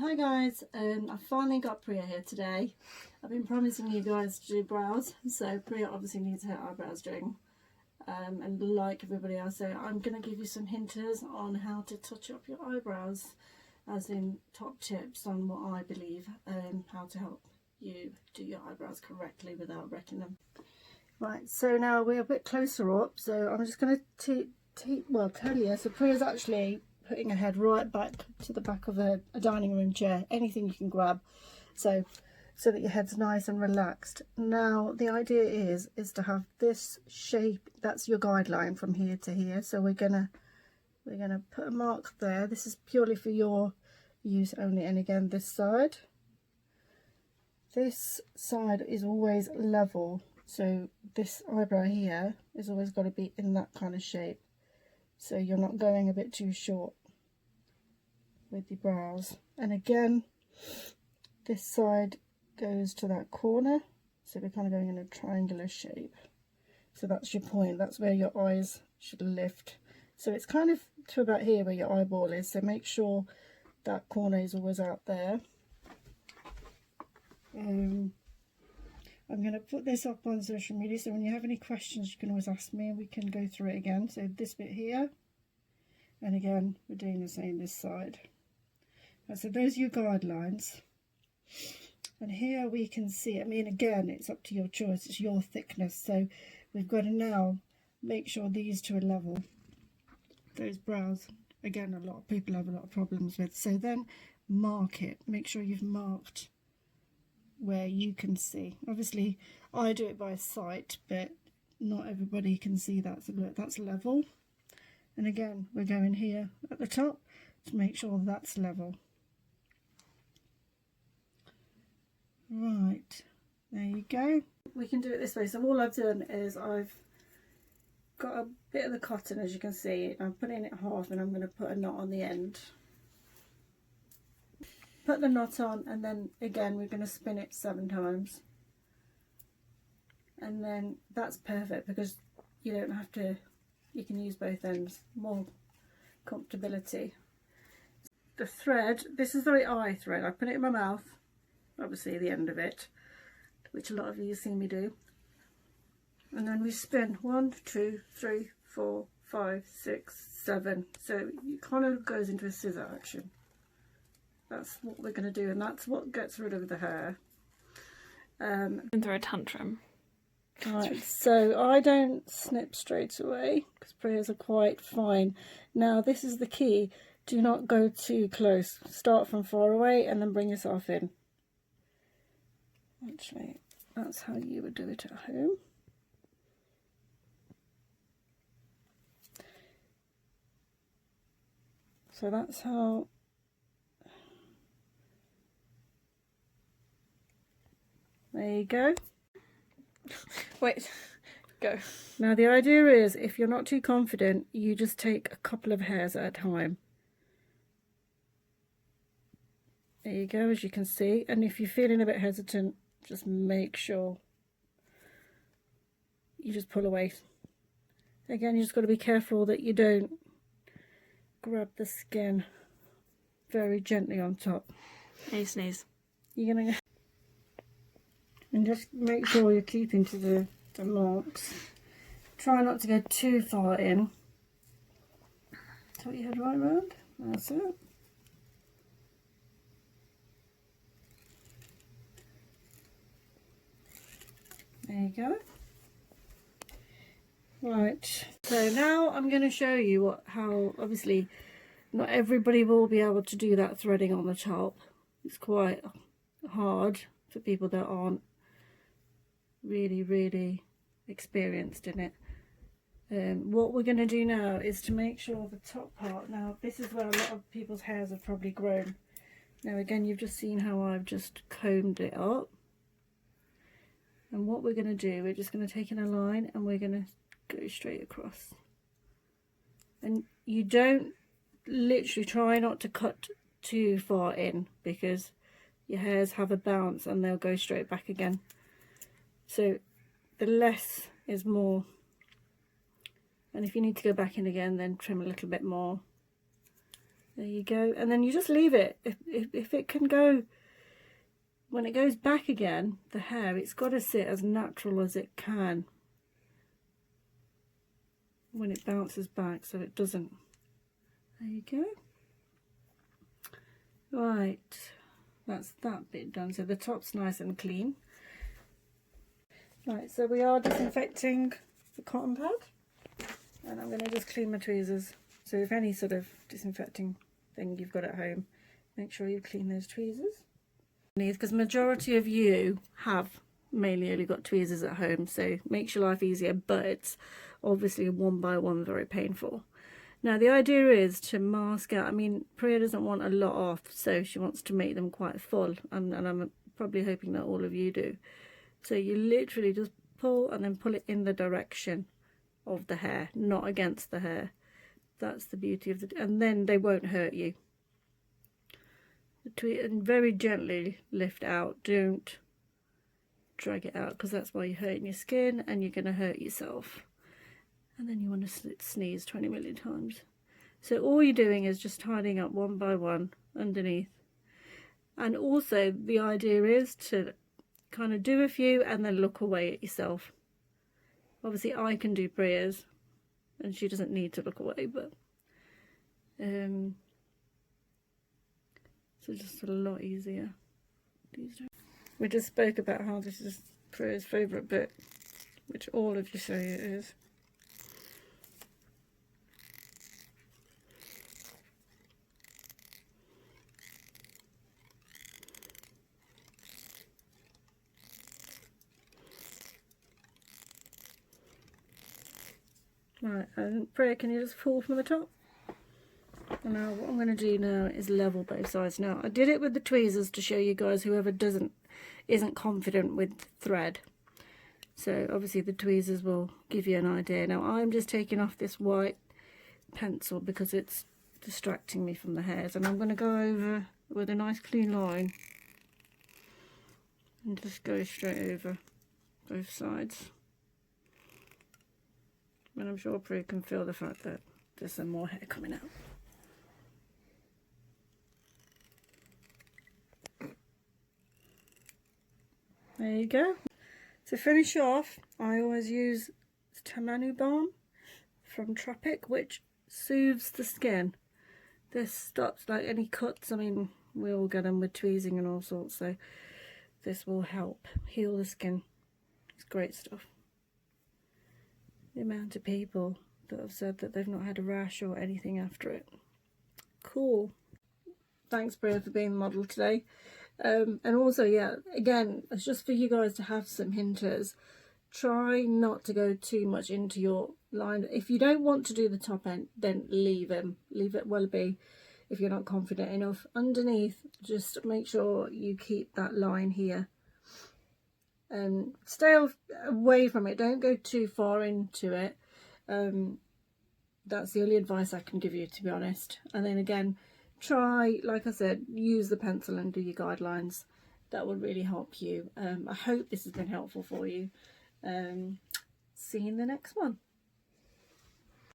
Hi guys, I finally got Priya here today. I've been promising you guys to do brows, so Priya obviously needs her eyebrows doing. And like everybody else, so I'm going to give you some hinters on how to touch up your eyebrows, as in top tips on what I believe how to help you do your eyebrows correctly without wrecking them. Right, so now we're a bit closer up, so I'm just going to tell you. So Priya's actually putting her head right back to the back of a dining room chair, anything you can grab, so that your head's nice and relaxed. Now the idea is to have this shape, that's your guideline from here to here. So we're gonna put a mark there. This is purely for your use only, and again this side is always level, so this eyebrow here is always got to be in that kind of shape, so you're not going a bit too short with your brows. And again, this side goes to that corner, so we're kind of going in a triangular shape. So that's your point, that's where your eyes should lift. So it's kind of to about here where your eyeball is, so make sure that corner is always out there. I'm going to put this up on social media, so when you have any questions you can always ask me and we can go through it again. So this bit here, and again we're doing the same this side. So those are your guidelines, and here we can see, I mean again it's up to your choice, it's your thickness, so we've got to now make sure these two are level. Those brows, again, a lot of people have a lot of problems with, so then mark it, make sure you've marked where you can see. Obviously I do it by sight, but not everybody can see that, so look, that's level. And again we're going here at the top to make sure that's level. Right, there you go. We can do it this way. So all I've done is I've got a bit of the cotton, as you can see, I'm putting it half and I'm going to put a knot on the end. Put the knot on, and then again we're going to spin it 7 times, and then that's perfect because you don't have to, you can use both ends, more comfortability. The thread, this is the eye thread, I put it in my mouth, obviously the end of it, which a lot of you have seen me do, and then we spin 1, 2, 3, 4, 5, 6, 7, so it kind of goes into a scissor action. That's what we're going to do, and that's what gets rid of the hair. Through a tantrum. Right, so I don't snip straight away because Priya's are quite fine. Now this is the key, do not go too close. Start from far away and then bring yourself in. Actually, that's how you would do it at home. So that's how. There you go. Wait, go. Now the idea is, if you're not too confident, you just take a couple of hairs at a time. There you go, as you can see. And if you're feeling a bit hesitant, just make sure you just pull away. Again, you just got to be careful that you don't grab the skin very gently on top. Hey, sneeze. You're gonna, and just make sure you're keeping to the marks. Try not to go too far in. Tilt your head right round. That's it. There you go. Right, so now I'm going to show you how obviously not everybody will be able to do that threading on the top. It's quite hard for people that aren't really experienced in it. What we're going to do now is to make sure the top part, now this is where a lot of people's hairs have probably grown. Now again, you've just seen how I've just combed it up, and what we're going to do, we're just going to take in a line and we're going to go straight across. And you don't, literally try not to cut too far in because your hairs have a bounce and they'll go straight back again. So the less is more, and if you need to go back in again, then trim a little bit more. There you go. And then you just leave it. If it can go, when it goes back again, the hair, it's got to sit as natural as it can when it bounces back, so it doesn't. There you go. Right, that's that bit done. So the top's nice and clean. Right, so we are disinfecting the cotton pad, and I'm going to just clean my tweezers. So if any sort of disinfecting thing you've got at home, make sure you clean those tweezers. Because majority of you have mainly only got tweezers at home, so makes your life easier, but it's obviously one by one very painful. Now the idea is to mask out. I mean, Priya doesn't want a lot off, so she wants to make them quite full, and I'm probably hoping that all of you do. So you literally just pull and then pull it in the direction of the hair, not against the hair. That's the beauty of and then they won't hurt you. And very gently lift out, don't drag it out, because that's why you're hurting your skin and you're going to hurt yourself. And then you want to sneeze 20 million times. So all you're doing is just tidying up one by one underneath. And also the idea is to kind of do a few and then look away at yourself. Obviously I can do Priya's and she doesn't need to look away, but so just a lot easier these days. We just spoke about how this is Priya's favourite bit, which all of you say it is. Right, and Priya, can you just pull from the top? And now what I'm going to do now is level both sides. Now I did it with the tweezers to show you guys, whoever isn't confident with thread. So obviously the tweezers will give you an idea. Now I'm just taking off this white pencil because it's distracting me from the hairs, and I'm going to go over with a nice clean line and just go straight over both sides. And I'm sure Priya can feel the fact that there's some more hair coming out. There you go. To finish off, I always use Tamanu Balm from Tropic, which soothes the skin. This stops like any cuts. I mean, we all get them with tweezing and all sorts, so this will help heal the skin. It's great stuff. The amount of people that have said that they've not had a rash or anything after it. Cool. Thanks, Priya, for being the model today. And also, yeah, again, it's just for you guys to have some hinters. Try not to go too much into your line. If you don't want to do the top end, then leave it well be. If you're not confident enough underneath, just make sure you keep that line here. Stay away from it, don't go too far into it. That's the only advice I can give you, to be honest. And then again, try, like I said, use the pencil and do your guidelines. That will really help you. I hope this has been helpful for you. See you in the next one.